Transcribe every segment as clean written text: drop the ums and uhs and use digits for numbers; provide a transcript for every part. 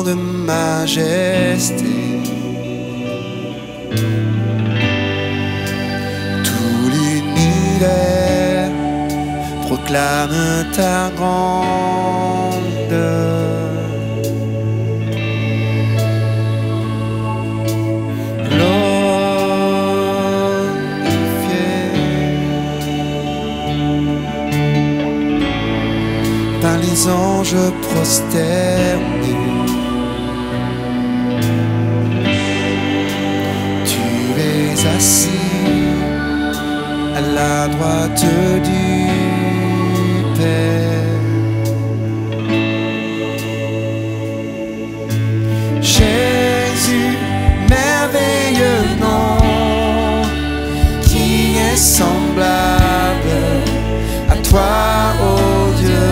de majesté. Tout l'univers proclame ta grandeur. Par les anges prosternés, tu es assis à la droite du Père. Jésus, merveilleux nom, qui est semblable à toi, ô Dieu.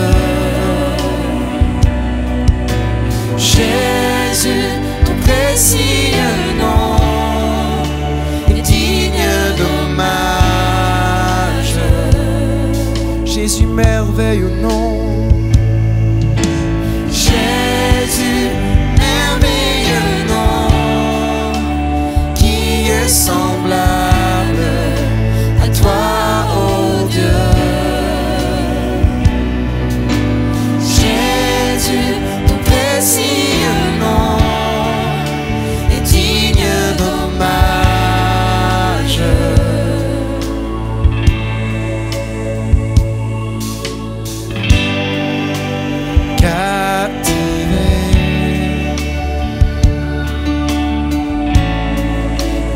Jésus, ton précieux nom est digne d'hommage. Jésus, merveilleux nom. Jésus, merveilleux nom, qui est semblable à toi, ô Dieu. Jésus, ton précieux nom est digne d'hommage. Captivé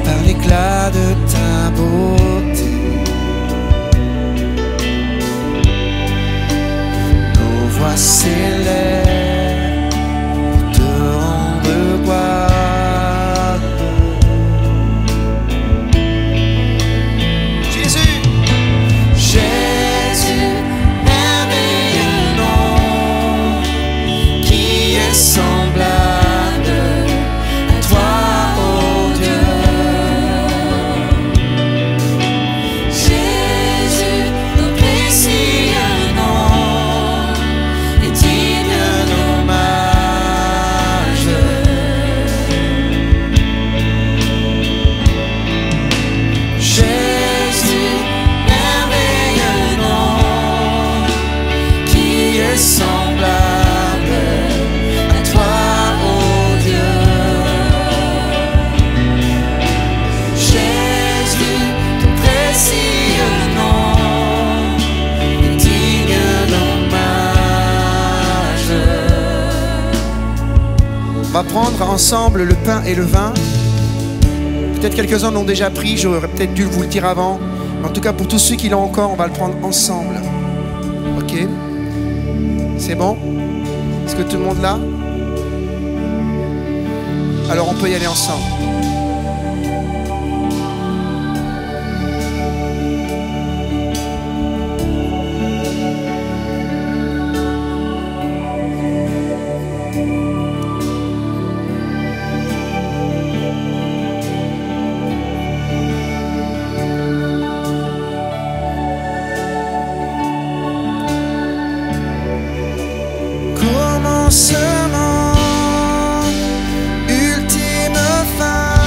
par l'éclat de ta beauté, nos voix s'élèvent pour te rendre gloire. Jésus, Jésus, merveilleux nom, qui est semblable à toi, ô Dieu. Jésus, ton précieux nom est digne d'hommage. Jésus, merveilleux nom, qui est semblable à toi, ô Dieu. Jésus, ton précieux nom est digne d'hommage. On va prendre ensemble le pain et le vin. Peut-être quelques-uns l'ont déjà pris, j'aurais peut-être dû vous le dire avant. Mais en tout cas, pour tous ceux qui l'ont encore, on va le prendre ensemble. Ok? C'est bon? Est-ce que tout le monde l'a? Alors on peut y aller ensemble. Commencement, ultime fin.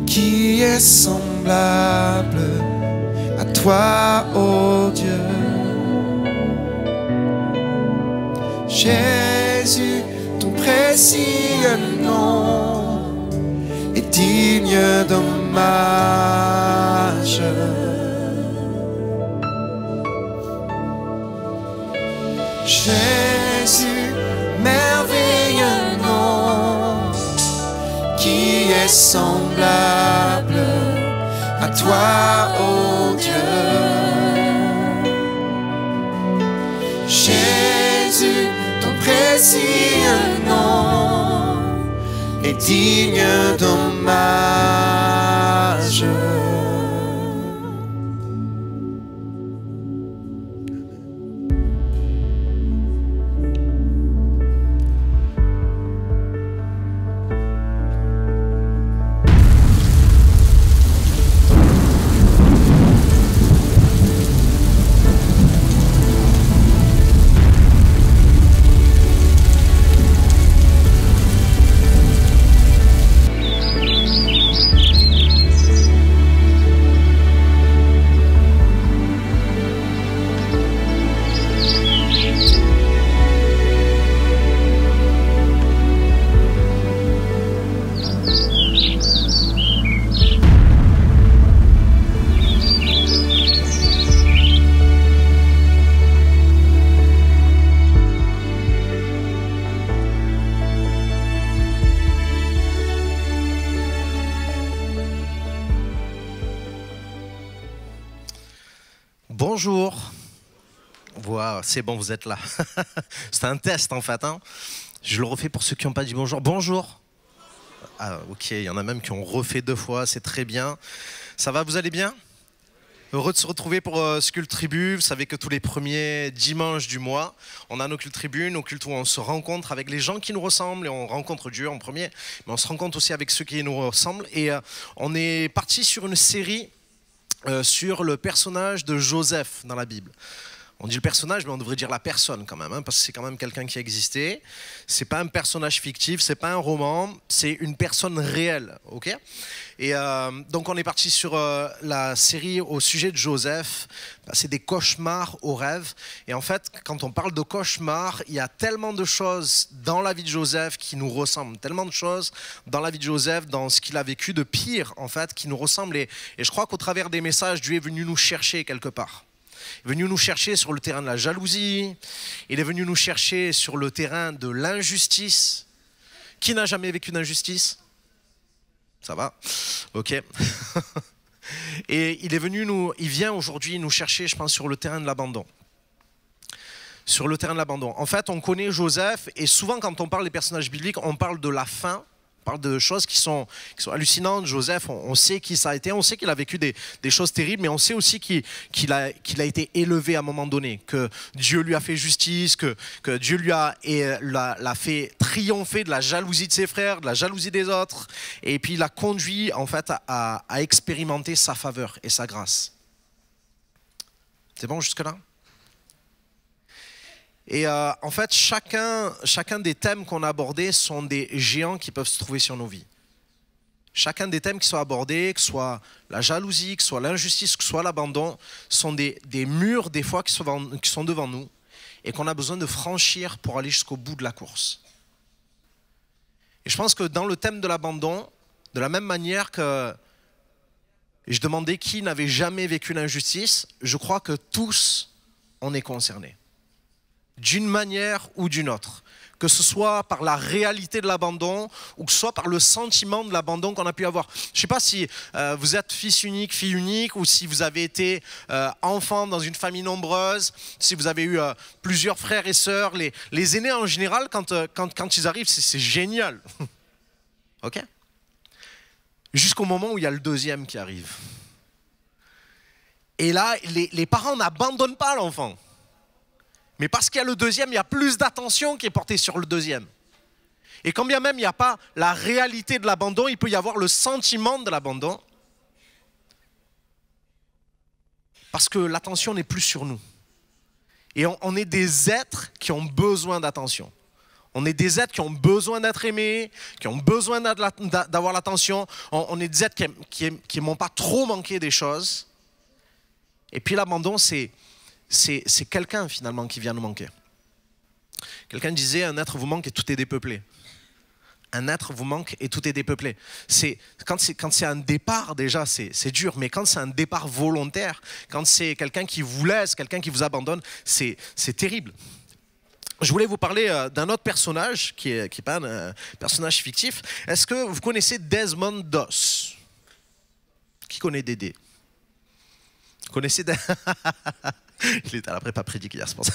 Qui est semblable à toi, ô Dieu? Jésus, ton précieux nom est digne d'hommage. Jésus, merveilleux nom, qui est semblable à toi, ô Dieu. Jésus, ton précieux nom est digne d'hommage. Bonjour. Wow, c'est bon, vous êtes là. C'est un test en fait. Hein. Je le refais pour ceux qui n'ont pas dit bonjour. Bonjour. Ah, ok, il y en a même qui ont refait 2 fois, c'est très bien. Ça va, vous allez bien? Heureux de se retrouver pour ce culte tribu. Vous savez que tous les premiers dimanches du mois, on a nos cultes tribus, nos cultes où on se rencontre avec les gens qui nous ressemblent et on rencontre Dieu en premier, mais on se rencontre aussi avec ceux qui nous ressemblent. Et on est parti sur une série sur le personnage de Joseph dans la Bible. On dit le personnage, mais on devrait dire la personne quand même, hein, parce que c'est quand même quelqu'un qui a existé. C'est pas un personnage fictif, c'est pas un roman, c'est une personne réelle, ok? Et donc on est parti sur la série au sujet de Joseph. C'est des cauchemars au rêve. Et en fait, quand on parle de cauchemars, il y a tellement de choses dans la vie de Joseph qui nous ressemblent, tellement de choses dans la vie de Joseph, dans ce qu'il a vécu de pire, en fait, qui nous ressemblent. Et je crois qu'au travers des messages, Dieu est venu nous chercher quelque part. Il est venu nous chercher sur le terrain de la jalousie. Il est venu nous chercher sur le terrain de l'injustice. Qui n'a jamais vécu d'injustice? Ça va? Ok. Et il vient aujourd'hui nous chercher, je pense, sur le terrain de l'abandon. Sur le terrain de l'abandon. En fait, on connaît Joseph et souvent quand on parle des personnages bibliques, on parle de la fin. On parle de choses qui sont hallucinantes. Joseph, on sait qui ça a été, on sait qu'il a vécu des choses terribles, mais on sait aussi qu'il a été élevé à un moment donné, que Dieu lui a fait justice, que Dieu l'a fait triompher de la jalousie de ses frères, de la jalousie des autres, et puis il l'a conduit en fait à expérimenter sa faveur et sa grâce. C'est bon jusque-là? Et en fait, chacun des thèmes qu'on a abordés sont des géants qui peuvent se trouver sur nos vies. Chacun des thèmes qui sont abordés, que ce soit la jalousie, que ce soit l'injustice, que ce soit l'abandon, sont des murs des fois qui sont devant nous et qu'on a besoin de franchir pour aller jusqu'au bout de la course. Et je pense que dans le thème de l'abandon, de la même manière que je demandais qui n'avait jamais vécu l'injustice, je crois que tous on est concernés. D'une manière ou d'une autre, que ce soit par la réalité de l'abandon ou que ce soit par le sentiment de l'abandon qu'on a pu avoir. Je ne sais pas si vous êtes fils unique, fille unique, ou si vous avez été enfant dans une famille nombreuse, si vous avez eu plusieurs frères et sœurs. Les aînés en général, quand ils arrivent, c'est génial. Ok? Jusqu'au moment où il y a le deuxième qui arrive. Et là, les parents n'abandonnent pas l'enfant. Mais parce qu'il y a le deuxième, il y a plus d'attention qui est portée sur le deuxième. Et quand bien même il n'y a pas la réalité de l'abandon, il peut y avoir le sentiment de l'abandon. Parce que l'attention n'est plus sur nous. Et on est des êtres qui ont besoin d'attention. On est des êtres qui ont besoin d'être aimés, qui ont besoin d'avoir l'attention. On est des êtres qui n'ont pas trop manqué des choses. Et puis l'abandon, c'est quelqu'un finalement qui vient nous manquer. Quelqu'un disait, un être vous manque et tout est dépeuplé. Un être vous manque et tout est dépeuplé. Quand c'est un départ, déjà, c'est dur. Mais quand c'est un départ volontaire, quand c'est quelqu'un qui vous laisse, quelqu'un qui vous abandonne, c'est terrible. Je voulais vous parler d'un autre personnage qui est pas un personnage fictif. Est-ce que vous connaissez Desmond Doss? Qui connaît Dédé? Vous connaissez Il était à la prépa prédique hier, je pense.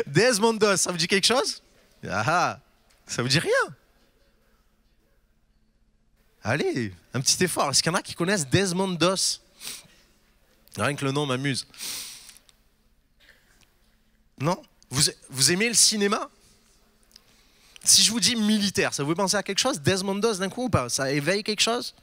Desmond Doss, ça vous dit quelque chose? Ah, ça vous dit rien? Allez, un petit effort. Est-ce qu'il y en a qui connaissent Desmond Doss? Rien que le nom m'amuse. Non? Vous aimez le cinéma? Si je vous dis militaire, ça vous fait penser à quelque chose? Desmond Doss d'un coup ou pas? Ça éveille quelque chose?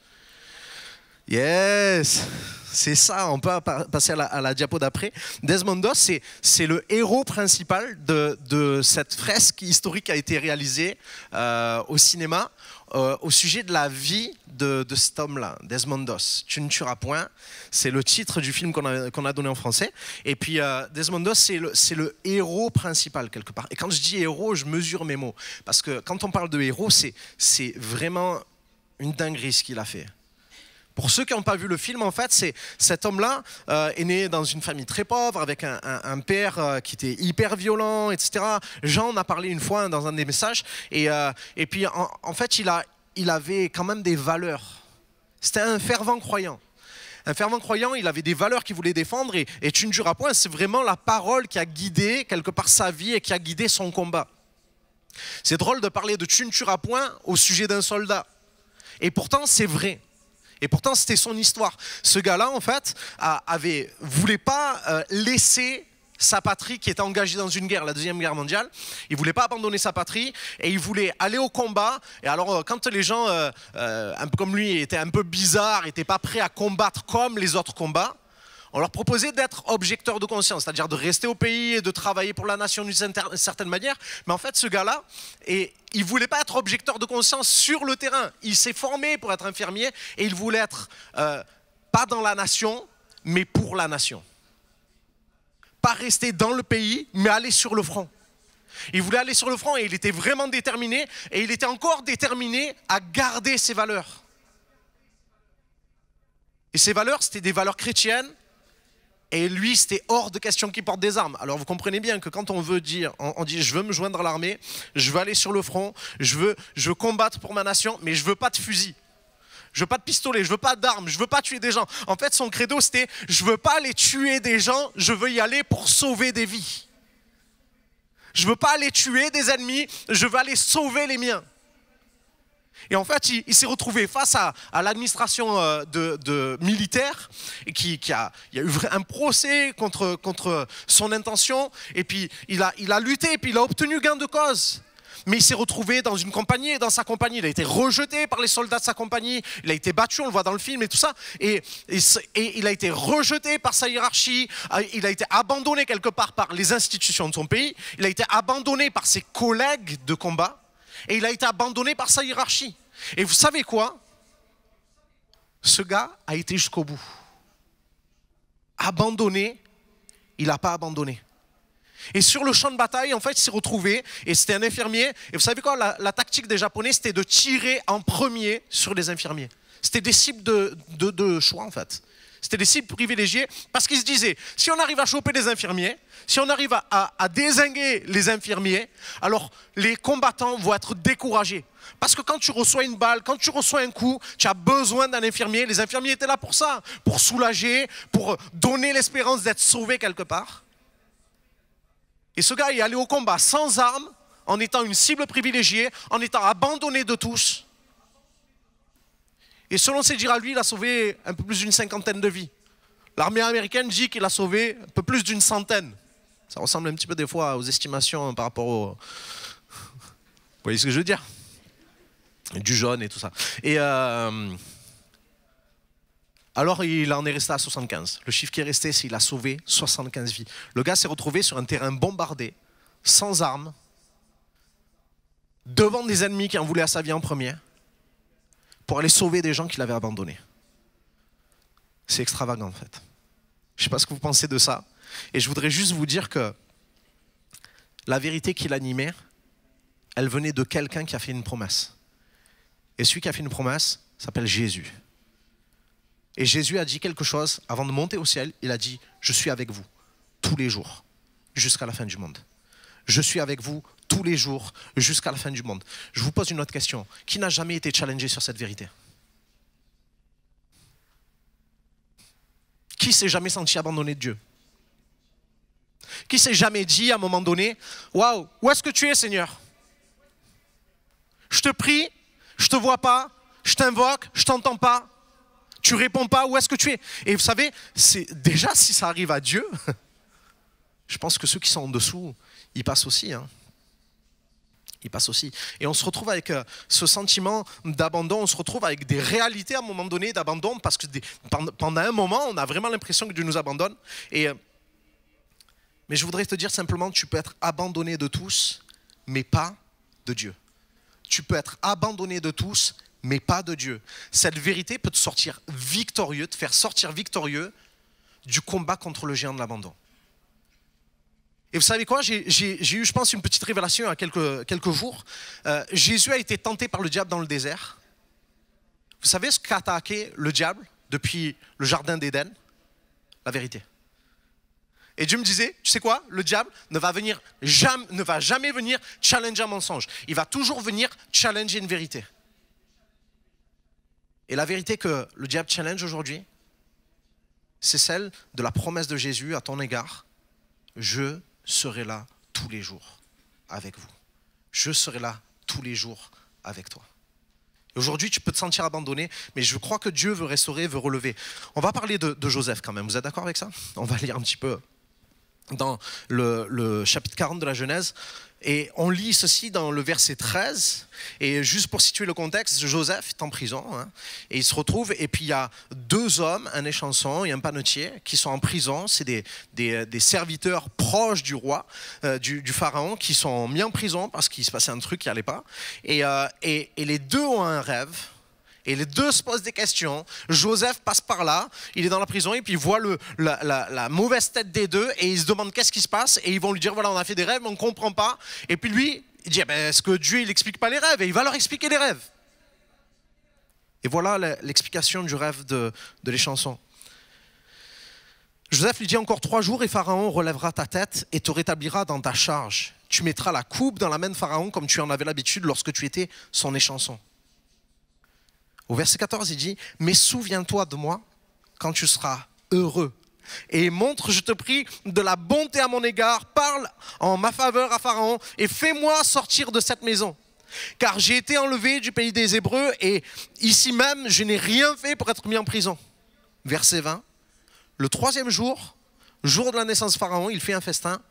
Yes! C'est ça, on peut passer à la diapo d'après. Desmond Doss, c'est le héros principal de cette fresque historique qui a été réalisée au cinéma au sujet de la vie de cet homme-là, Desmond Doss. Tu ne tueras point, c'est le titre du film qu'on a donné en français. Et puis Desmond Doss, c'est le héros principal quelque part. Et quand je dis héros, je mesure mes mots. Parce que quand on parle de héros, c'est vraiment une dinguerie ce qu'il a fait. Pour ceux qui n'ont pas vu le film, en fait, cet homme-là est né dans une famille très pauvre, avec un père qui était hyper violent, etc. Jean en a parlé une fois dans un des messages. Et puis, en fait, il avait quand même des valeurs. C'était un fervent croyant. Un fervent croyant, il avait des valeurs qu'il voulait défendre. Et tu ne jureras point, c'est vraiment la parole qui a guidé quelque part sa vie et qui a guidé son combat. C'est drôle de parler de tu ne tueras point au sujet d'un soldat. Et pourtant, c'est vrai. Et pourtant, c'était son histoire. Ce gars-là, en fait, voulait pas laisser sa patrie qui était engagée dans une guerre, la Deuxième Guerre mondiale. Il voulait pas abandonner sa patrie et il voulait aller au combat. Et alors, quand les gens, un peu comme lui, étaient un peu bizarres, n'étaient pas prêts à combattre comme les autres combats, on leur proposait d'être objecteurs de conscience, c'est-à-dire de rester au pays et de travailler pour la nation d'une certaine manière. Mais en fait, ce gars-là, il ne voulait pas être objecteur de conscience sur le terrain. Il s'est formé pour être infirmier et il voulait être, pas dans la nation, mais pour la nation. Pas rester dans le pays, mais aller sur le front. Il voulait aller sur le front et il était vraiment déterminé. Et il était encore déterminé à garder ses valeurs. Et ces valeurs, c'était des valeurs chrétiennes. Et lui, c'était hors de question qu'il porte des armes. Alors vous comprenez bien que quand on veut dire, on dit je veux me joindre à l'armée, je veux aller sur le front, je veux combattre pour ma nation, mais je veux pas de fusil. Je veux pas de pistolet, je veux pas d'armes, je veux pas tuer des gens. En fait, son credo, c'était je veux pas aller tuer des gens, je veux y aller pour sauver des vies. Je veux pas aller tuer des ennemis, je veux aller sauver les miens. Et en fait, il s'est retrouvé face à l'administration militaire et il y a eu un procès contre son intention. Et puis, il a lutté et puis il a obtenu gain de cause. Mais il s'est retrouvé dans une compagnie et dans sa compagnie, il a été rejeté par les soldats de sa compagnie. Il a été battu, on le voit dans le film et tout ça. Et il a été rejeté par sa hiérarchie. Il a été abandonné quelque part par les institutions de son pays. Il a été abandonné par ses collègues de combat. Et il a été abandonné par sa hiérarchie. Et vous savez quoi? Ce gars a été jusqu'au bout. Abandonné, il n'a pas abandonné. Et sur le champ de bataille, en fait, il s'est retrouvé, et c'était un infirmier. Et vous savez quoi? La tactique des Japonais, c'était de tirer en premier sur les infirmiers. C'était des cibles de choix, en fait. C'était des cibles privilégiées parce qu'ils se disaient, si on arrive à choper des infirmiers, si on arrive à dézinguer les infirmiers, alors les combattants vont être découragés. Parce que quand tu reçois une balle, quand tu reçois un coup, tu as besoin d'un infirmier. Les infirmiers étaient là pour ça, pour soulager, pour donner l'espérance d'être sauvé quelque part. Et ce gars est allé au combat sans armes, en étant une cible privilégiée, en étant abandonné de tous. Et selon ses dires à lui, il a sauvé un peu plus d'une cinquantaine de vies. L'armée américaine dit qu'il a sauvé un peu plus d'une centaine. Ça ressemble un petit peu des fois aux estimations par rapport au... Vous voyez ce que je veux dire? Du jaune et tout ça. Et alors il en est resté à 75. Le chiffre qui est resté, c'est qu'il a sauvé 75 vies. Le gars s'est retrouvé sur un terrain bombardé, sans armes, devant des ennemis qui en voulaient à sa vie en premier, pour aller sauver des gens qu'il avait abandonnés. C'est extravagant en fait. Je ne sais pas ce que vous pensez de ça. Et je voudrais juste vous dire que la vérité qui l'animait, elle venait de quelqu'un qui a fait une promesse. Et celui qui a fait une promesse s'appelle Jésus. Et Jésus a dit quelque chose avant de monter au ciel. Il a dit, je suis avec vous tous les jours jusqu'à la fin du monde. Je suis avec vous tous les jours jusqu'à la fin du monde. Je vous pose une autre question. Qui n'a jamais été challengé sur cette vérité? Qui s'est jamais senti abandonné de Dieu? Qui s'est jamais dit à un moment donné, waouh, où est-ce que tu es, Seigneur? Je te prie, je te vois pas, je t'invoque, je t'entends pas, tu réponds pas, où est-ce que tu es? Et vous savez, c'est déjà si ça arrive à Dieu, je pense que ceux qui sont en dessous, ils passent aussi. Ils passent aussi. Et on se retrouve avec ce sentiment d'abandon, on se retrouve avec des réalités à un moment donné d'abandon, parce que pendant un moment, on a vraiment l'impression que Dieu nous abandonne. Mais je voudrais te dire simplement, tu peux être abandonné de tous, mais pas de Dieu. Tu peux être abandonné de tous, mais pas de Dieu. Cette vérité peut te sortir victorieux, te faire sortir victorieux du combat contre le géant de l'abandon. Et vous savez quoi, j'ai eu, je pense, une petite révélation il y a quelques jours. Jésus a été tenté par le diable dans le désert. Vous savez ce qu'a attaqué le diable depuis le jardin d'Éden? La vérité. Et Dieu me disait, tu sais quoi, le diable ne va jamais venir challenger un mensonge. Il va toujours venir challenger une vérité. Et la vérité que le diable challenge aujourd'hui, c'est celle de la promesse de Jésus à ton égard. Je serai là tous les jours avec vous. Je serai là tous les jours avec toi. Aujourd'hui, tu peux te sentir abandonné, mais je crois que Dieu veut restaurer, veut relever. On va parler de Joseph quand même. Vous êtes d'accord avec ça? On va lire un petit peu dans le chapitre 40 de la Genèse. Et on lit ceci dans le verset 13. Et juste pour situer le contexte, Joseph est en prison. Et il se retrouve, et puis il y a deux hommes, un échanson et un panetier, qui sont en prison. C'est des serviteurs proches du roi, du pharaon, qui sont mis en prison parce qu'il se passait un truc qui n'allait pas. Et les deux ont un rêve. Et les deux se posent des questions. Joseph passe par là, il est dans la prison et puis il voit la mauvaise tête des deux et il se demande qu'est-ce qui se passe. Et ils vont lui dire, voilà, on a fait des rêves, mais on ne comprend pas. Et puis lui, il dit, est-ce que Dieu il n'explique pas les rêves? Et il va leur expliquer les rêves. Et voilà l'explication du rêve de l'échanson. Joseph lui dit, encore 3 jours et Pharaon relèvera ta tête et te rétablira dans ta charge. Tu mettras la coupe dans la main de Pharaon comme tu en avais l'habitude lorsque tu étais son échanson. Au verset 14, il dit, mais souviens-toi de moi quand tu seras heureux. Et montre, je te prie, de la bonté à mon égard. Parle en ma faveur à Pharaon et fais-moi sortir de cette maison. Car j'ai été enlevé du pays des Hébreux et ici même, je n'ai rien fait pour être mis en prison. Verset 20, le 3e jour, jour de la naissance de Pharaon, il fait un festin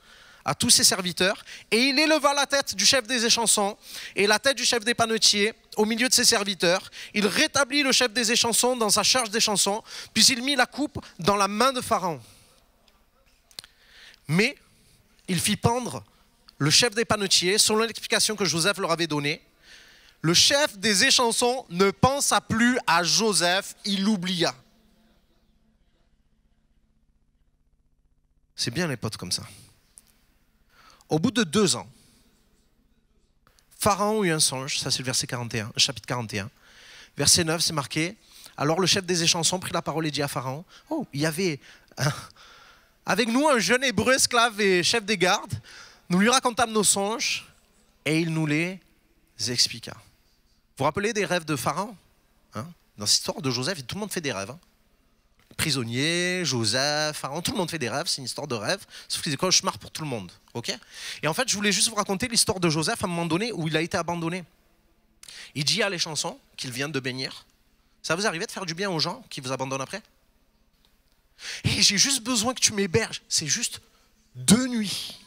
à tous ses serviteurs, et il éleva la tête du chef des échansons et la tête du chef des panetiers au milieu de ses serviteurs. Il rétablit le chef des échansons dans sa charge d'échansons, puis il mit la coupe dans la main de Pharaon. Mais il fit pendre le chef des panetiers, selon l'explication que Joseph leur avait donnée. Le chef des échansons ne pensa plus à Joseph, il l'oublia. C'est bien les potes comme ça. Au bout de 2 ans, Pharaon eut un songe, ça c'est le verset 41, chapitre 41. Verset 9, c'est marqué, alors le chef des échansons prit la parole et dit à Pharaon, oh, il y avait avec nous un jeune hébreu esclave et chef des gardes, nous lui racontâmes nos songes et il nous les expliqua. Vous vous rappelez des rêves de Pharaon? Dans cette histoire de Joseph, tout le monde fait des rêves. Prisonnier, Joseph, Pharaon, tout le monde fait des rêves, c'est une histoire de rêve, sauf que c'est des cauchemars pour tout le monde. Okay, et en fait, je voulais juste vous raconter l'histoire de Joseph à un moment donné où il a été abandonné. Il dit à l'échanson qu'il vient de bénir. Ça vous arrive de faire du bien aux gens qui vous abandonnent après? Et j'ai juste besoin que tu m'héberges, c'est juste 2 nuits.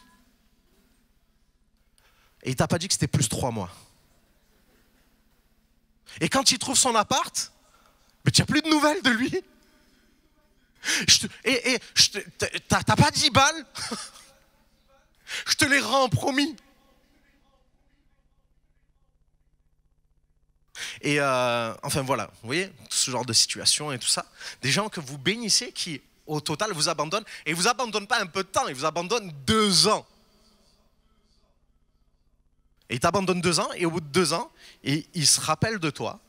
Et il t'a pas dit que c'était plus 3 mois. Et quand il trouve son appart, mais tu n'as plus de nouvelles de lui. T'as pas 10 balles? Je te les rends, promis. Et enfin voilà, vous voyez, ce genre de situation et tout ça. Des gens que vous bénissez qui, au total, vous abandonnent. Et ils ne vous abandonnent pas un peu de temps, ils vous abandonnent 2 ans. Et ils t'abandonnent 2 ans, et au bout de 2 ans, ils se rappellent de toi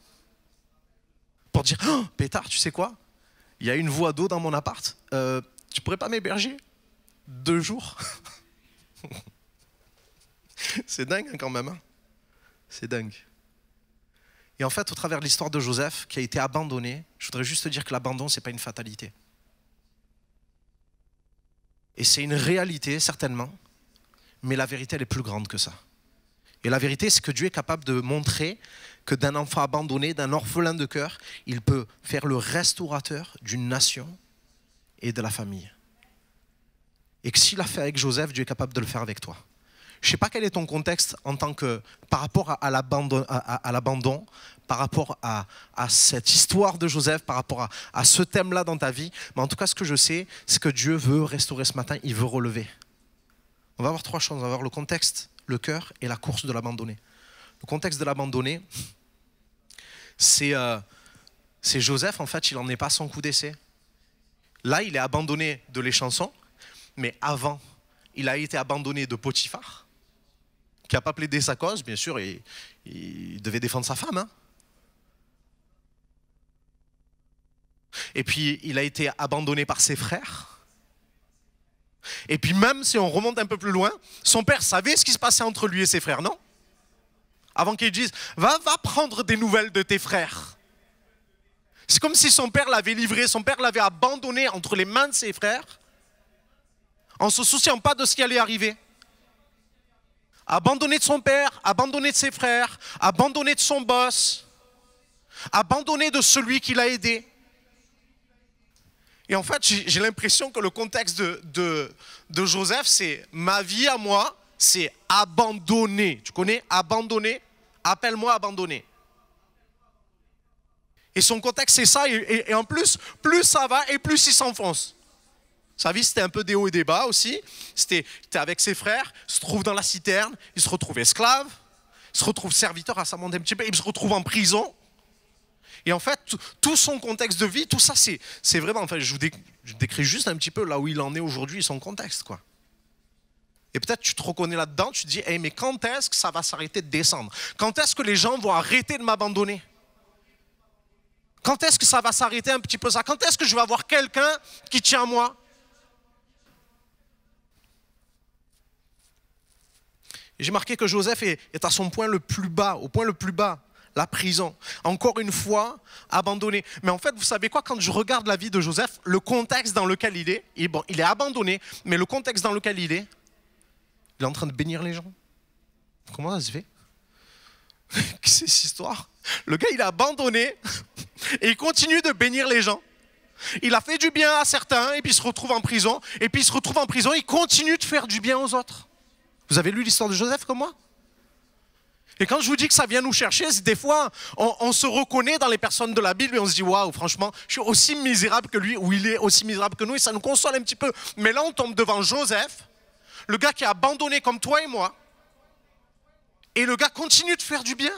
pour dire oh, Pétard, tu sais quoi? Il y a une voie d'eau dans mon appart. Tu pourrais pas m'héberger 2 jours? C'est dingue hein, quand même. Hein, c'est dingue. Et en fait, au travers de l'histoire de Joseph, qui a été abandonné, je voudrais juste te dire que l'abandon, ce n'est pas une fatalité. Et c'est une réalité, certainement, mais la vérité, elle est plus grande que ça. Et la vérité, c'est que Dieu est capable de montrer que d'un enfant abandonné, d'un orphelin de cœur, il peut faire le restaurateur d'une nation et de la famille. Et que s'il l'a fait avec Joseph, Dieu est capable de le faire avec toi. Je ne sais pas quel est ton contexte en tant que, par rapport à l'abandon, par rapport à cette histoire de Joseph, par rapport à ce thème-là dans ta vie. Mais en tout cas, ce que je sais, c'est que Dieu veut restaurer ce matin, il veut relever. On va voir 3 choses. On va voir le contexte, le cœur et la course de l'abandonné. Le contexte de l'abandonné, c'est Joseph, en fait, il n'en est pas à son coup d'essai. Là, il est abandonné de les chansons, mais avant, il a été abandonné de Potiphar, qui n'a pas plaidé sa cause, bien sûr, et il devait défendre sa femme. Hein. Et puis, il a été abandonné par ses frères. Et puis même si on remonte un peu plus loin, son père savait ce qui se passait entre lui et ses frères, non? Avant qu'il dise, va prendre des nouvelles de tes frères. C'est comme si son père l'avait livré, son père l'avait abandonné entre les mains de ses frères, en ne se souciant pas de ce qui allait arriver. Abandonné de son père, abandonné de ses frères, abandonné de son boss, abandonné de celui qui l'a aidé. Et en fait, j'ai l'impression que le contexte de Joseph, c'est ma vie à moi, c'est abandonné. Tu connais? Abandonné, appelle-moi abandonné. Et son contexte, c'est ça. Et en plus ça va et plus il s'enfonce. Sa vie, c'était un peu des hauts et des bas aussi. Il était avec ses frères, il se trouve dans la citerne, il se retrouve esclave, il se retrouve serviteur, à ça monte un petit peu, il se retrouve en prison. Et en fait, tout son contexte de vie, tout ça, c'est vraiment, enfin, je décris juste un petit peu là où il en est aujourd'hui, son contexte, quoi. Et peut-être tu te reconnais là-dedans, tu te dis, hey, mais quand est-ce que ça va s'arrêter de descendre? Quand est-ce que les gens vont arrêter de m'abandonner? Quand est-ce que ça va s'arrêter un petit peu ça? Quand est-ce que je vais avoir quelqu'un qui tient à moi? Et j'ai marqué que Joseph est à son point le plus bas, au point le plus bas, la prison. Encore une fois, abandonné. Mais en fait, vous savez quoi, quand je regarde la vie de Joseph, le contexte dans lequel il est, bon, il est abandonné, mais le contexte dans lequel il est en train de bénir les gens. Comment ça se fait? Qu'est-ce que c'est cette histoire? Le gars, il est abandonné et il continue de bénir les gens. Il a fait du bien à certains et puis il se retrouve en prison. Et puis il se retrouve en prison, il continue de faire du bien aux autres. Vous avez lu l'histoire de Joseph comme moi? Et quand je vous dis que ça vient nous chercher, c'est des fois, on se reconnaît dans les personnes de la Bible et on se dit, waouh, franchement, je suis aussi misérable que lui, ou il est aussi misérable que nous, et ça nous console un petit peu. Mais là, on tombe devant Joseph, le gars qui est abandonné comme toi et moi, et le gars continue de faire du bien,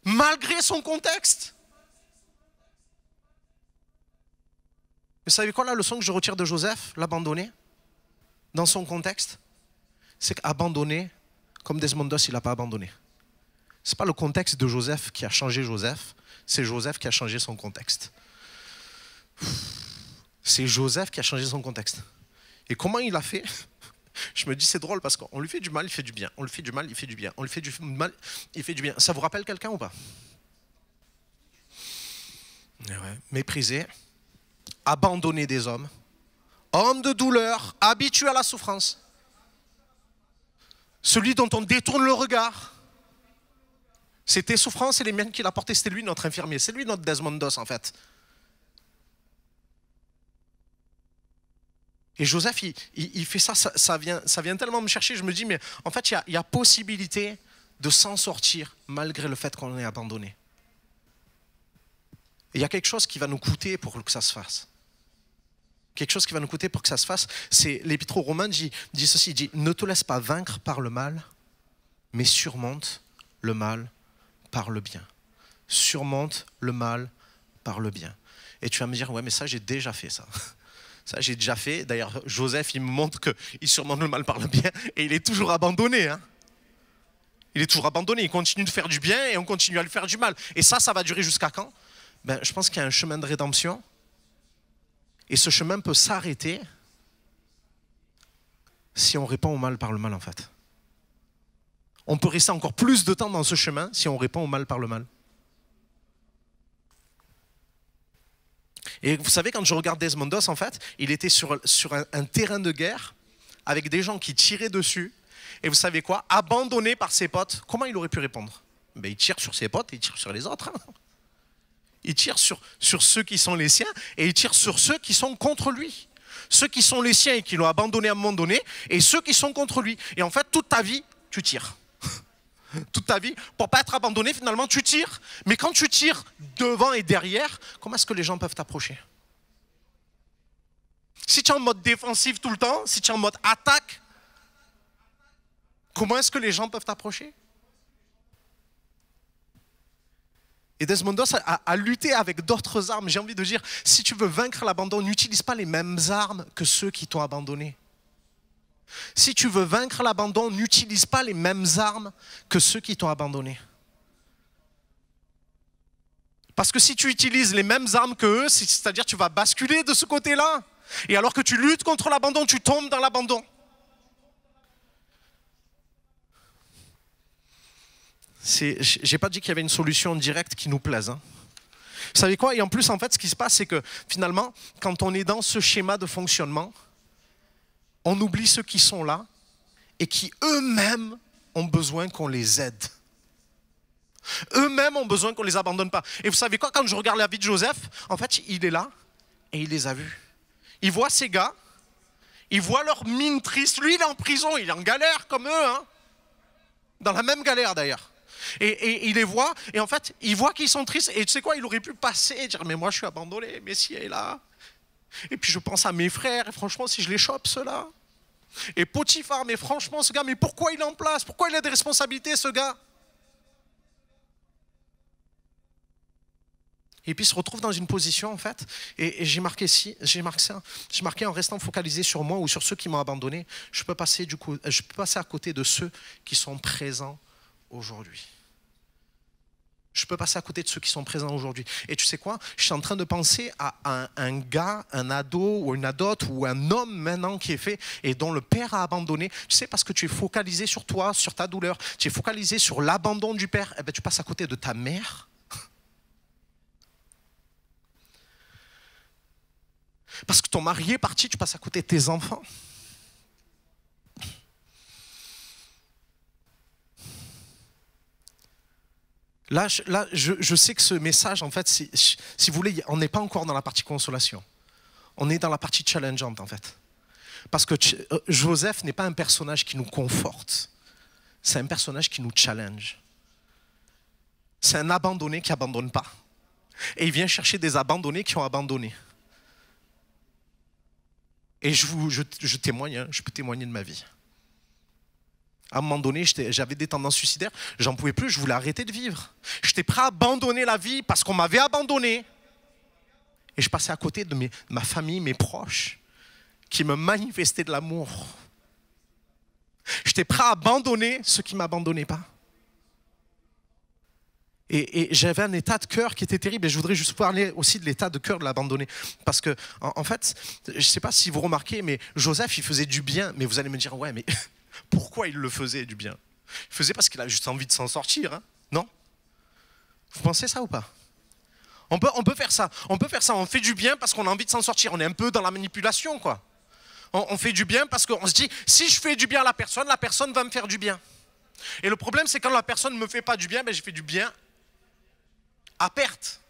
malgré son contexte. Mais vous savez quoi, la leçon que je retire de Joseph, l'abandonné, dans son contexte, c'est qu'abandonné, comme Desmond Doss, il n'a pas abandonné. Ce n'est pas le contexte de Joseph qui a changé Joseph, c'est Joseph qui a changé son contexte. C'est Joseph qui a changé son contexte. Et comment il a fait? Je me dis, c'est drôle parce qu'on lui fait du mal, il fait du bien. On lui fait du mal, il fait du bien. On lui fait du mal, il fait du bien. Ça vous rappelle quelqu'un ou pas? Ouais. Méprisé, abandonné des hommes, homme de douleur, habitué à la souffrance. Celui dont on détourne le regard. C'est tes souffrances et les miennes qu'il a portées. C'était lui notre infirmier. C'est lui notre Desmond Doss en fait. Et Joseph, il fait ça, ça vient tellement me chercher. Je me dis, mais en fait, il y a possibilité de s'en sortir malgré le fait qu'on est abandonné. Et il y a quelque chose qui va nous coûter pour que ça se fasse. Quelque chose qui va nous coûter pour que ça se fasse, c'est l'Épître aux Romains dit ceci, il dit, ne te laisse pas vaincre par le mal, mais surmonte le mal par le bien. Surmonte le mal par le bien. Et tu vas me dire, ouais, mais ça, j'ai déjà fait ça. Ça, j'ai déjà fait. D'ailleurs, Joseph, il me montre qu'il surmonte le mal par le bien et il est toujours abandonné. Hein. Il est toujours abandonné. Il continue de faire du bien et on continue à lui faire du mal. Et ça va durer jusqu'à quand? Ben, je pense qu'il y a un chemin de rédemption. Et ce chemin peut s'arrêter si on répond au mal par le mal, en fait. On peut rester encore plus de temps dans ce chemin si on répond au mal par le mal. Et vous savez, quand je regarde Desmond Doss, en fait, il était sur un terrain de guerre avec des gens qui tiraient dessus. Et vous savez quoi? Abandonné par ses potes, comment il aurait pu répondre? Ben, il tire sur ses potes et il tire sur les autres. Hein. Il tire sur ceux qui sont les siens et il tire sur ceux qui sont contre lui. Ceux qui sont les siens et qui l'ont abandonné à un moment donné et ceux qui sont contre lui. Et en fait, toute ta vie, tu tires. Toute ta vie, pour ne pas être abandonné, finalement, tu tires. Mais quand tu tires devant et derrière, comment est-ce que les gens peuvent t'approcher? Si tu es en mode défensif tout le temps, si tu es en mode attaque, comment est-ce que les gens peuvent t'approcher? Et Desmond Doss a lutté avec d'autres armes. J'ai envie de dire, si tu veux vaincre l'abandon, n'utilise pas les mêmes armes que ceux qui t'ont abandonné. Si tu veux vaincre l'abandon, n'utilise pas les mêmes armes que ceux qui t'ont abandonné. Parce que si tu utilises les mêmes armes qu'eux, c'est-à-dire tu vas basculer de ce côté-là. Et alors que tu luttes contre l'abandon, tu tombes dans l'abandon. Je n'ai pas dit qu'il y avait une solution directe qui nous plaise. Hein. Vous savez quoi? Et en plus, en fait, ce qui se passe, c'est que finalement, quand on est dans ce schéma de fonctionnement, on oublie ceux qui sont là et qui eux-mêmes ont besoin qu'on les aide. Eux-mêmes ont besoin qu'on ne les abandonne pas. Et vous savez quoi? Quand je regarde la vie de Joseph, en fait, il est là et il les a vus. Il voit ces gars, il voit leur mine triste. Lui, il est en prison, il est en galère comme eux. Hein. Dans la même galère d'ailleurs. Et il les voit, et en fait, il voit qu'ils sont tristes. Et tu sais quoi, il aurait pu passer et dire, mais moi je suis abandonné, Messie est là. Et puis je pense à mes frères, et franchement, si je les chope, ceux-là. Et Potiphar, mais franchement, ce gars, mais pourquoi il est en place? Pourquoi il a des responsabilités, ce gars? Et puis il se retrouve dans une position, en fait, et j'ai marqué en restant focalisé sur moi ou sur ceux qui m'ont abandonné, je peux passer à côté de ceux qui sont présents aujourd'hui. Je peux passer à côté de ceux qui sont présents aujourd'hui. Et tu sais quoi? Je suis en train de penser à un gars, un ado ou une adote ou un homme maintenant qui est fait et dont le père a abandonné. Tu sais, parce que tu es focalisé sur toi, sur ta douleur, tu es focalisé sur l'abandon du père, eh bien, tu passes à côté de ta mère. Parce que ton mari est parti, tu passes à côté de tes enfants. Là, je sais que ce message, en fait, si vous voulez, on n'est pas encore dans la partie consolation. On est dans la partie challengeante, en fait. Parce que Joseph n'est pas un personnage qui nous conforte. C'est un personnage qui nous challenge. C'est un abandonné qui n'abandonne pas. Et il vient chercher des abandonnés qui ont abandonné. Et je témoigne, hein, je peux témoigner de ma vie. À un moment donné, j'avais des tendances suicidaires, j'en pouvais plus, je voulais arrêter de vivre. J'étais prêt à abandonner la vie parce qu'on m'avait abandonné. Et je passais à côté de ma famille, mes proches, qui me manifestaient de l'amour. J'étais prêt à abandonner ceux qui ne m'abandonnaient pas. Et j'avais un état de cœur qui était terrible. Et je voudrais juste parler aussi de l'état de cœur de l'abandonné. Parce que, en fait, je ne sais pas si vous remarquez, mais Joseph, il faisait du bien. Mais vous allez me dire, ouais, mais pourquoi il le faisait du bien? Il faisait parce qu'il a juste envie de s'en sortir, hein? Non? Vous pensez ça ou pas? On peut faire ça. On peut faire ça. On fait du bien parce qu'on a envie de s'en sortir. On est un peu dans la manipulation, quoi. On fait du bien parce qu'on se dit, si je fais du bien à la personne va me faire du bien. Et le problème, c'est quand la personne ne me fait pas du bien, ben, je fais du bien à perte.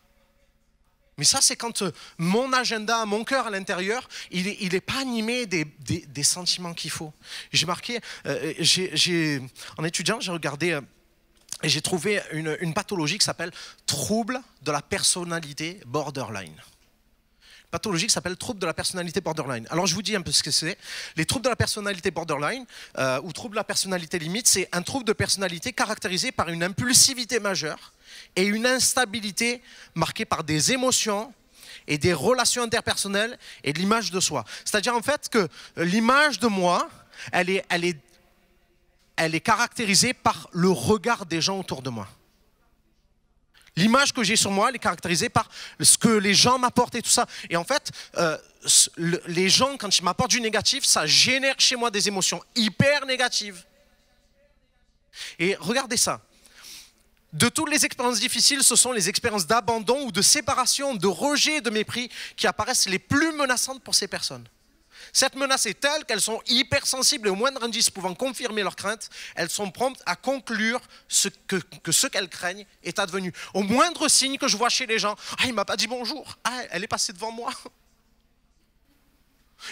Mais ça, c'est quand mon agenda, mon cœur à l'intérieur, il n'est pas animé des sentiments qu'il faut. J'ai marqué, en étudiant, j'ai regardé et j'ai trouvé une pathologie qui s'appelle trouble de la personnalité borderline. Pathologie qui s'appelle trouble de la personnalité borderline. Alors je vous dis un peu ce que c'est. Les troubles de la personnalité borderline ou trouble de la personnalité limite, c'est un trouble de personnalité caractérisé par une impulsivité majeure et une instabilité marquée par des émotions et des relations interpersonnelles et de l'image de soi. C'est-à-dire en fait que l'image de moi, elle est caractérisée par le regard des gens autour de moi. L'image que j'ai sur moi, elle est caractérisée par ce que les gens m'apportent et tout ça. Et en fait, les gens, quand ils m'apportent du négatif, ça génère chez moi des émotions hyper négatives. Et regardez ça. De toutes les expériences difficiles, ce sont les expériences d'abandon ou de séparation, de rejet, de mépris qui apparaissent les plus menaçantes pour ces personnes. Cette menace est telle qu'elles sont hypersensibles et au moindre indice pouvant confirmer leurs craintes, elles sont promptes à conclure que ce qu'elles craignent est advenu. Au moindre signe que je vois chez les gens, « Ah, il ne m'a pas dit bonjour. Ah, elle est passée devant moi. »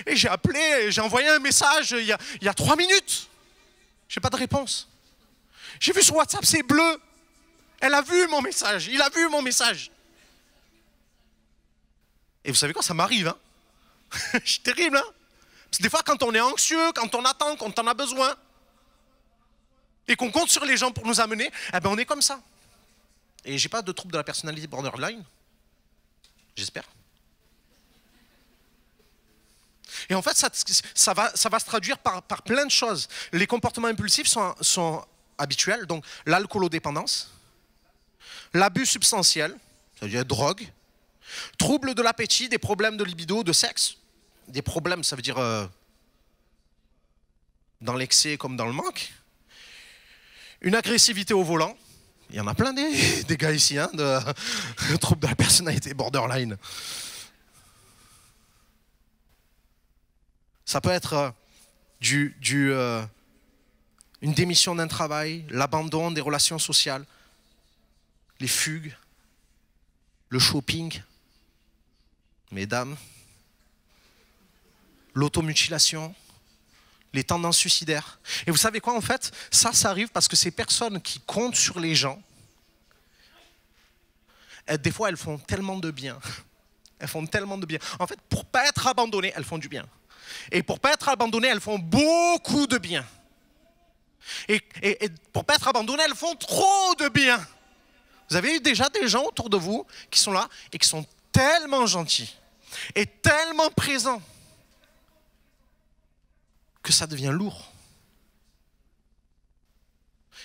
Et j'ai appelé, j'ai envoyé un message il y a 3 minutes. Je n'ai pas de réponse. J'ai vu sur WhatsApp, c'est bleu. Elle a vu mon message, il a vu mon message. Et vous savez quoi, ça m'arrive, hein. C'est terrible, hein. Parce que des fois, quand on est anxieux, quand on attend, quand on a besoin, et qu'on compte sur les gens pour nous amener, eh ben on est comme ça. Et j'ai pas de trouble de la personnalité borderline, j'espère. Et en fait, ça va se traduire par plein de choses. Les comportements impulsifs sont habituels, donc l'alcoolodépendance, l'abus substantiel, c'est-à-dire drogue, troubles de l'appétit, des problèmes de libido, de sexe, des problèmes, ça veut dire dans l'excès comme dans le manque, une agressivité au volant, il y en a plein des gars ici, hein, de troubles de la personnalité borderline. Ça peut être une démission d'un travail, l'abandon des relations sociales, les fugues, le shopping, mesdames, l'automutilation, les tendances suicidaires. Et vous savez quoi en fait? Ça arrive parce que ces personnes qui comptent sur les gens, des fois elles font tellement de bien. Elles font tellement de bien. En fait, pour ne pas être abandonnées, elles font du bien. Et pour ne pas être abandonnées, elles font beaucoup de bien. Et pour ne pas être abandonnées, elles font trop de bien. Vous avez eu déjà des gens autour de vous qui sont là et qui sont tellement gentils et tellement présents que ça devient lourd.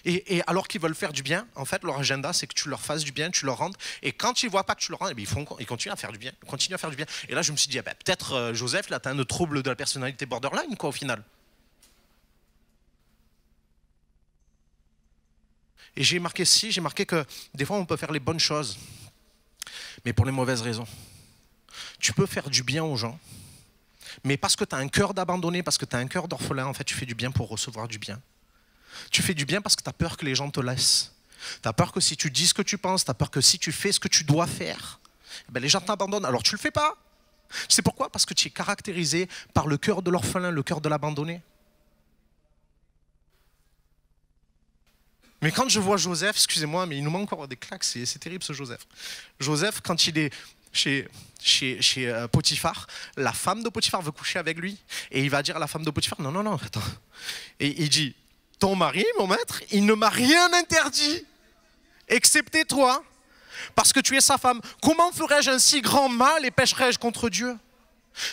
Et alors qu'ils veulent faire du bien, en fait, leur agenda, c'est que tu leur fasses du bien, tu leur rendes. Et quand ils ne voient pas que tu leur rends, ils continuent à faire du bien. Ils continuent à faire du bien. Et là, je me suis dit, peut-être, Joseph, là, tu as un trouble de la personnalité borderline, quoi, au final. Et j'ai marqué que des fois, on peut faire les bonnes choses, mais pour les mauvaises raisons. Tu peux faire du bien aux gens, mais parce que tu as un cœur d'abandonné, parce que tu as un cœur d'orphelin, en fait, tu fais du bien pour recevoir du bien. Tu fais du bien parce que tu as peur que les gens te laissent. Tu as peur que si tu dis ce que tu penses, tu as peur que si tu fais ce que tu dois faire, ben les gens t'abandonnent. Alors tu ne le fais pas. Tu sais pourquoi? Parce que tu es caractérisé par le cœur de l'orphelin, le cœur de l'abandonné. Mais quand je vois Joseph, excusez-moi, mais il nous manque encore des claques, c'est terrible ce Joseph. Joseph, quand il est chez Potiphar, la femme de Potiphar veut coucher avec lui. Et il va dire à la femme de Potiphar, non, attends. Et il dit, ton mari, mon maître, il ne m'a rien interdit, excepté toi, parce que tu es sa femme. Comment ferais-je un si grand mal et pécherais-je contre Dieu?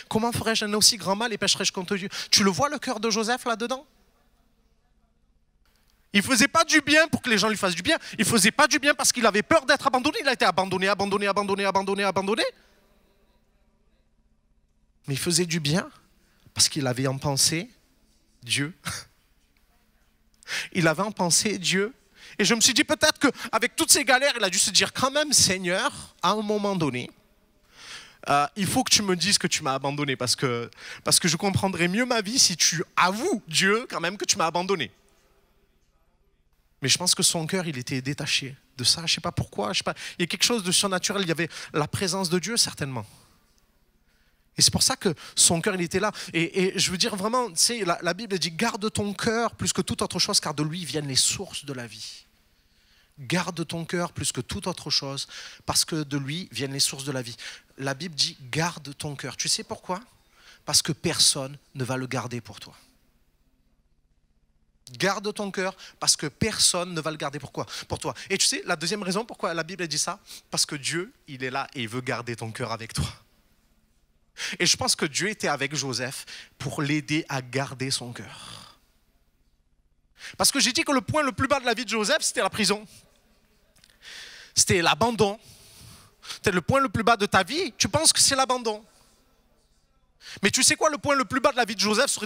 Comment ferais-je un aussi grand mal et pécherais-je contre Dieu? Tu le vois le cœur de Joseph là-dedans? Il ne faisait pas du bien pour que les gens lui fassent du bien. Il ne faisait pas du bien parce qu'il avait peur d'être abandonné. Il a été abandonné. Mais il faisait du bien parce qu'il avait en pensée Dieu. Il avait en pensée Dieu. Et je me suis dit peut-être qu'avec toutes ces galères, il a dû se dire quand même, Seigneur, à un moment donné, il faut que tu me dises que tu m'as abandonné parce que je comprendrai mieux ma vie si tu avoues, Dieu, quand même, que tu m'as abandonné. Mais je pense que son cœur, il était détaché de ça. Je ne sais pas pourquoi. Il y a quelque chose de surnaturel. Il y avait la présence de Dieu, certainement. Et c'est pour ça que son cœur, il était là. Et je veux dire vraiment, tu sais, la Bible dit, garde ton cœur plus que toute autre chose, car de lui viennent les sources de la vie. Garde ton cœur plus que toute autre chose, parce que de lui viennent les sources de la vie. La Bible dit, garde ton cœur. Tu sais pourquoi? Parce que personne ne va le garder pour toi. Garde ton cœur parce que personne ne va le garder. Pourquoi? Pour toi. Et tu sais, la deuxième raison pourquoi la Bible dit ça, parce que Dieu, il est là et il veut garder ton cœur avec toi. Et je pense que Dieu était avec Joseph pour l'aider à garder son cœur. Parce que j'ai dit que le point le plus bas de la vie de Joseph, c'était la prison. C'était l'abandon. C'était le point le plus bas de ta vie, tu penses que c'est l'abandon. Mais tu sais quoi, le point le plus bas de la vie de Joseph ça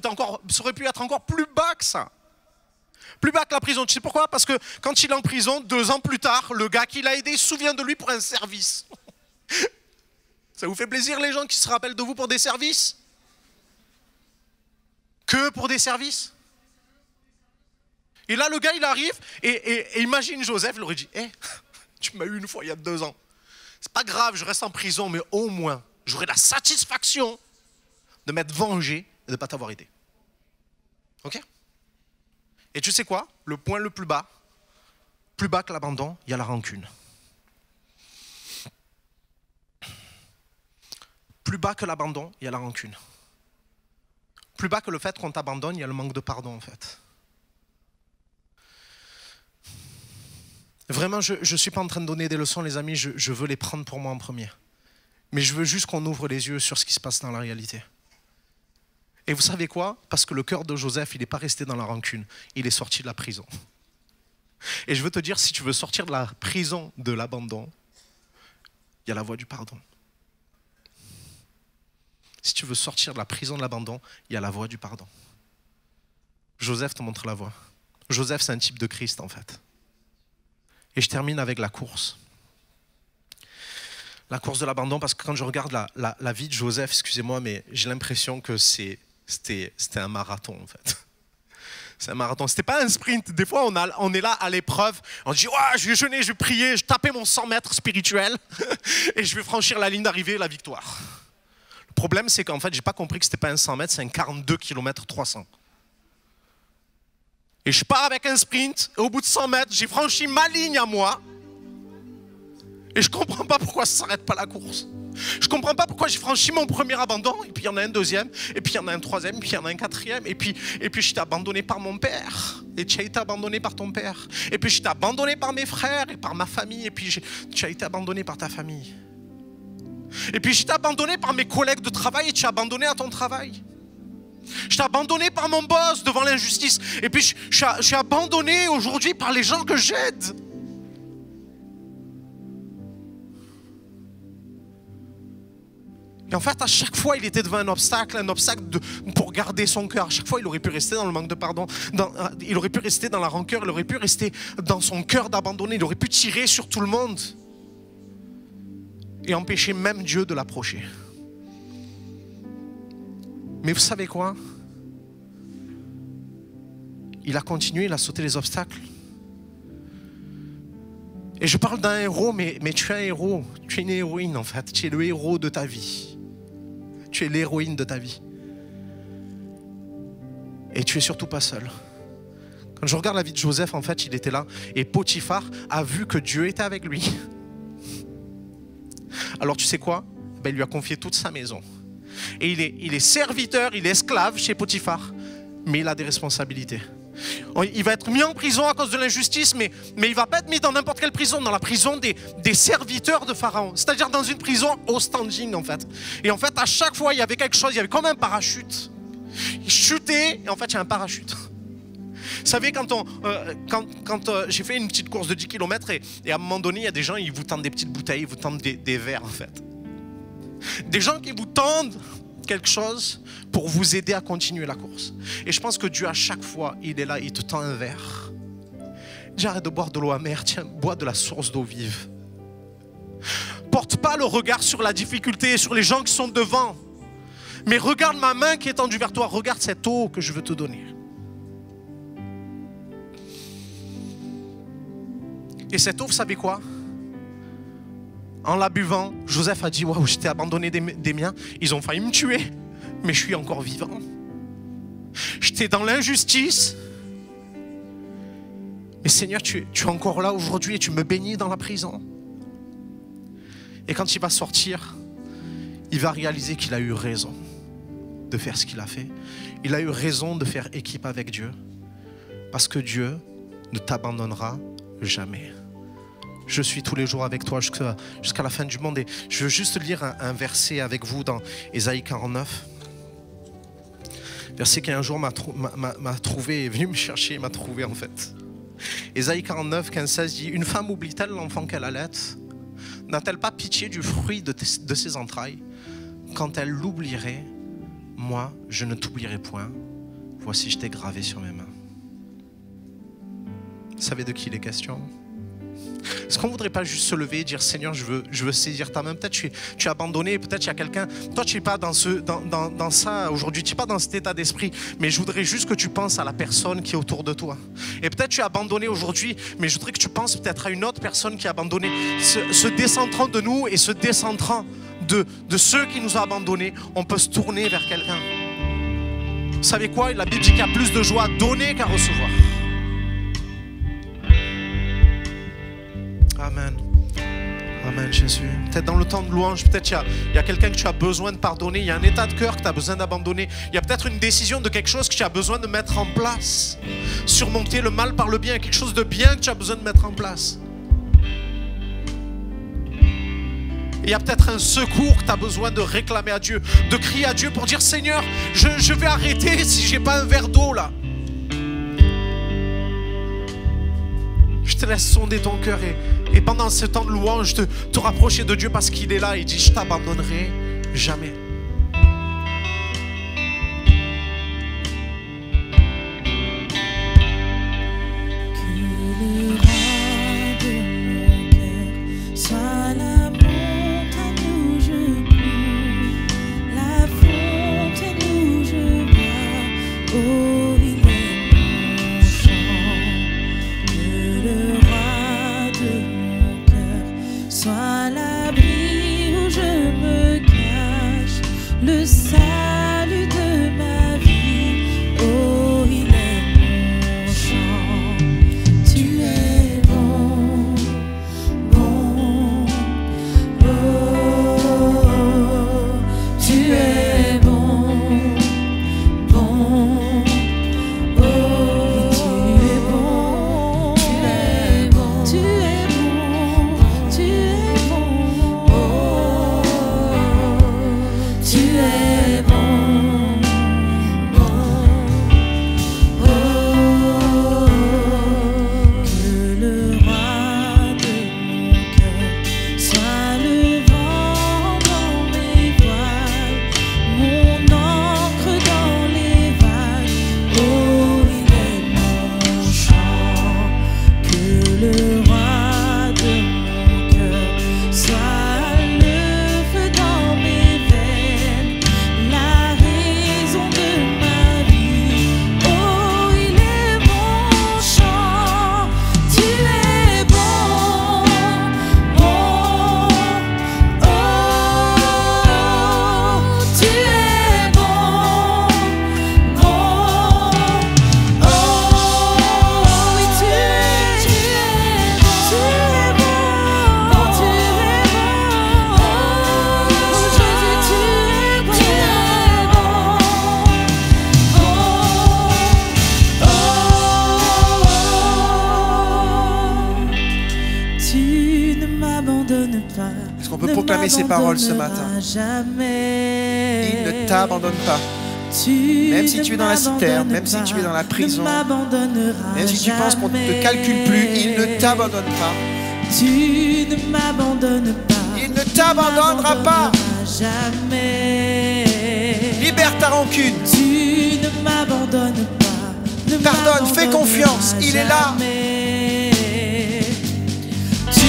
aurait pu être encore plus bas que ça. Plus bas que la prison. Tu sais pourquoi? Parce que quand il est en prison, 2 ans plus tard, le gars qui l'a aidé se souvient de lui pour un service. Ça vous fait plaisir les gens qui se rappellent de vous pour des services? Que pour des services? Et là le gars il arrive et imagine Joseph, il aurait dit hey, tu m'as eu une fois il y a 2 ans. C'est pas grave, je reste en prison, mais au moins j'aurai la satisfaction de m'être vengé et de ne pas t'avoir aidé. Ok? Et tu sais quoi? Le point le plus bas que l'abandon, il y a la rancune. Plus bas que l'abandon, il y a la rancune. Plus bas que le fait qu'on t'abandonne, il y a le manque de pardon en fait. Vraiment, je ne suis pas en train de donner des leçons, les amis, je veux les prendre pour moi en premier. Mais je veux juste qu'on ouvre les yeux sur ce qui se passe dans la réalité. Et vous savez quoi? Parce que le cœur de Joseph, il n'est pas resté dans la rancune, il est sorti de la prison. Et je veux te dire, si tu veux sortir de la prison de l'abandon, il y a la voie du pardon. Si tu veux sortir de la prison de l'abandon, il y a la voie du pardon. Joseph te montre la voie. Joseph, c'est un type de Christ en fait. Et je termine avec la course. La course de l'abandon, parce que quand je regarde la vie de Joseph, excusez-moi, mais j'ai l'impression que c'était un marathon en fait. C'est un marathon, c'était pas un sprint. Des fois on est là à l'épreuve, on dit oh, je vais jeûner, je vais prier, je vais taper mon 100 mètres spirituel et je vais franchir la ligne d'arrivée, la victoire. Le problème c'est qu'en fait j'ai pas compris que c'était pas un 100 mètres, c'est un 42 km 300. Et je pars avec un sprint, et au bout de 100 mètres, j'ai franchi ma ligne à moi. Et je ne comprends pas pourquoi ça ne s'arrête pas la course. Je ne comprends pas pourquoi j'ai franchi mon premier abandon, et puis il y en a un deuxième, et puis il y en a un troisième, et puis il y en a un quatrième, et puis j'étais abandonné par mon père, et tu as été abandonné par ton père, et puis j'étais abandonné par mes frères, et par ma famille, et puis tu as été abandonné par ta famille. Et puis j'étais abandonné par mes collègues de travail, et tu es abandonné à ton travail. Je t'ai abandonné par mon boss devant l'injustice. Et puis je suis abandonné aujourd'hui par les gens que j'aide. Et en fait, à chaque fois, il était devant un obstacle pour garder son cœur. À chaque fois, il aurait pu rester dans le manque de pardon. Il aurait pu rester dans la rancœur. Il aurait pu rester dans son cœur d'abandonner. Il aurait pu tirer sur tout le monde. Et empêcher même Dieu de l'approcher. Mais vous savez quoi? Il a continué, il a sauté les obstacles. Et je parle d'un héros, mais tu es un héros. Tu es une héroïne en fait. Tu es le héros de ta vie. Tu es l'héroïne de ta vie. Et tu es surtout pas seul. Quand je regarde la vie de Joseph, en fait, il était là. Et Potiphar a vu que Dieu était avec lui. Alors tu sais quoi? Ben, il lui a confié toute sa maison. Et il est serviteur, il est esclave chez Potiphar, mais il a des responsabilités. Il va être mis en prison à cause de l'injustice, mais il ne va pas être mis dans n'importe quelle prison, dans la prison des serviteurs de Pharaon. C'est-à-dire dans une prison au standing en fait. Et en fait, à chaque fois, il y avait quelque chose, il y avait comme un parachute. Il chutait, et en fait, il y a un parachute. Vous savez, quand j'ai fait une petite course de 10 km et à un moment donné, il y a des gens, ils vous tendent des petites bouteilles, ils vous tendent des verres en fait. Des gens qui vous tendent quelque chose pour vous aider à continuer la course. Et je pense que Dieu, à chaque fois, il est là, il te tend un verre. Dis, arrête de boire de l'eau amère, tiens, bois de la source d'eau vive. Porte pas le regard sur la difficulté, sur les gens qui sont devant. Mais regarde ma main qui est tendue vers toi, regarde cette eau que je veux te donner. Et cette eau, vous savez quoi? En la buvant, Joseph a dit, waouh, j'étais abandonné des miens, ils ont failli me tuer, mais je suis encore vivant. J'étais dans l'injustice, mais Seigneur, tu es encore là aujourd'hui et tu me bénis dans la prison. Et quand il va sortir, il va réaliser qu'il a eu raison de faire ce qu'il a fait. Il a eu raison de faire équipe avec Dieu. Parce que Dieu ne t'abandonnera jamais. Je suis tous les jours avec toi jusqu'à la fin du monde. Et je veux juste lire un verset avec vous dans Ésaïe 49. Verset qui un jour m'a trouvé, est venu me chercher, m'a trouvé en fait. Ésaïe 49, 15-16 dit: Une femme oublie-t-elle l'enfant qu'elle allait? N'a-t-elle pas pitié du fruit de ses entrailles? Quand elle l'oublierait, moi, je ne t'oublierai point. Voici, je t'ai gravé sur mes mains. Vous savez de qui il est question? Est-ce qu'on ne voudrait pas juste se lever et dire: Seigneur, je veux saisir ta main? Peut-être tu es abandonné, peut-être il y a quelqu'un, toi tu n'es pas dans ça aujourd'hui, tu n'es pas dans cet état d'esprit, mais je voudrais juste que tu penses à la personne qui est autour de toi. Et peut-être tu es abandonné aujourd'hui, mais je voudrais que tu penses peut-être à une autre personne qui est abandonnée, se décentrant de nous et se décentrant de ceux qui nous ont abandonnés. On peut se tourner vers quelqu'un. Vous savez quoi? La Bible dit qu'il y a plus de joie à donner qu'à recevoir. Amen. Amen, Jésus. Peut-être dans le temps de louange, peut-être il y a quelqu'un que tu as besoin de pardonner. Il y a un état de cœur que tu as besoin d'abandonner. Il y a peut-être une décision de quelque chose que tu as besoin de mettre en place. Surmonter le mal par le bien. Quelque chose de bien que tu as besoin de mettre en place. Il y a peut-être un secours que tu as besoin de réclamer à Dieu. De crier à Dieu pour dire: Seigneur, je vais arrêter si je n'ai pas un verre d'eau là. Je te laisse sonder ton cœur et pendant ce temps de louange, te rapprocher de Dieu parce qu'il est là. Il dit: je t'abandonnerai jamais. Le salut de ma vie, oh il est mon chant. Tu es bon, bon, oh, tu es bon, bon, oh, tu es bon, tu es bon, tu es bon, tu es bon, oh, tu es bon, bon, oh, que le roi de mon cœur soit le vent dans mes voiles, mon ancre dans les vagues, oh il est mon chant, que le roi de mon cœur soit le feu dans mes veines, la raison de ma vie, oh il est mon chant. Tu es bon, bon, oh, tu es bon, bon, oh, oui tu es bon, tu es bon, oh Jésus tu es bon, tu ne m'abandonnes pas. Est-ce qu'on peut proclamer ces paroles ce matin? Jamais. Il ne t'abandonne pas. Même si tu es dans la citerne, même si tu es dans la prison, même si tu penses qu'on ne te calcule plus, il ne t'abandonne pas. Tu ne m'abandonnes pas. Il ne t'abandonnera pas. Jamais. Libère ta rancune. Tu ne m'abandonnes pas. Pardonne, fais confiance, il est là. Tu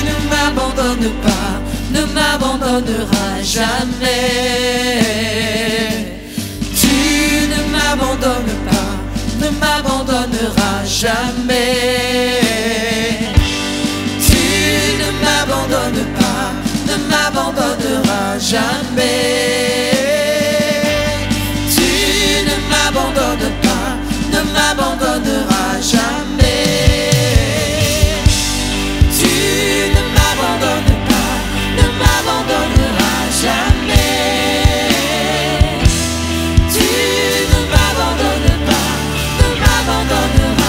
ne m'abandonnes pas, ne m'abandonneras jamais. Tu ne m'abandonnes pas, ne m'abandonneras jamais. Tu ne m'abandonnes pas, ne m'abandonneras jamais. Tu ne m'abandonnes pas, ne m'abandonneras jamais. Tu ne m'abandonnes pas, ne m'abandonneras jamais. Tu ne m'abandonnes pas, ne m'abandonneras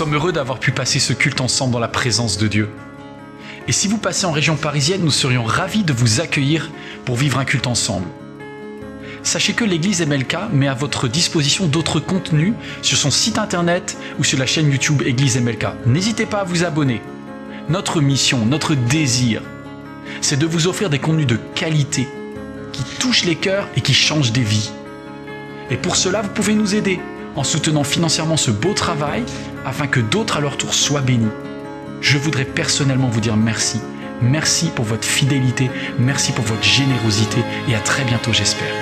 sommes heureux d'avoir pu passer ce culte ensemble dans la présence de Dieu. Et si vous passez en région parisienne, nous serions ravis de vous accueillir pour vivre un culte ensemble. Sachez que l'église MLK met à votre disposition d'autres contenus sur son site internet ou sur la chaîne YouTube Église MLK. N'hésitez pas à vous abonner. Notre mission, notre désir, c'est de vous offrir des contenus de qualité qui touchent les cœurs et qui changent des vies. Et pour cela, vous pouvez nous aider en soutenant financièrement ce beau travail afin que d'autres à leur tour soient bénis. Je voudrais personnellement vous dire merci. Merci pour votre fidélité, merci pour votre générosité et à très bientôt j'espère.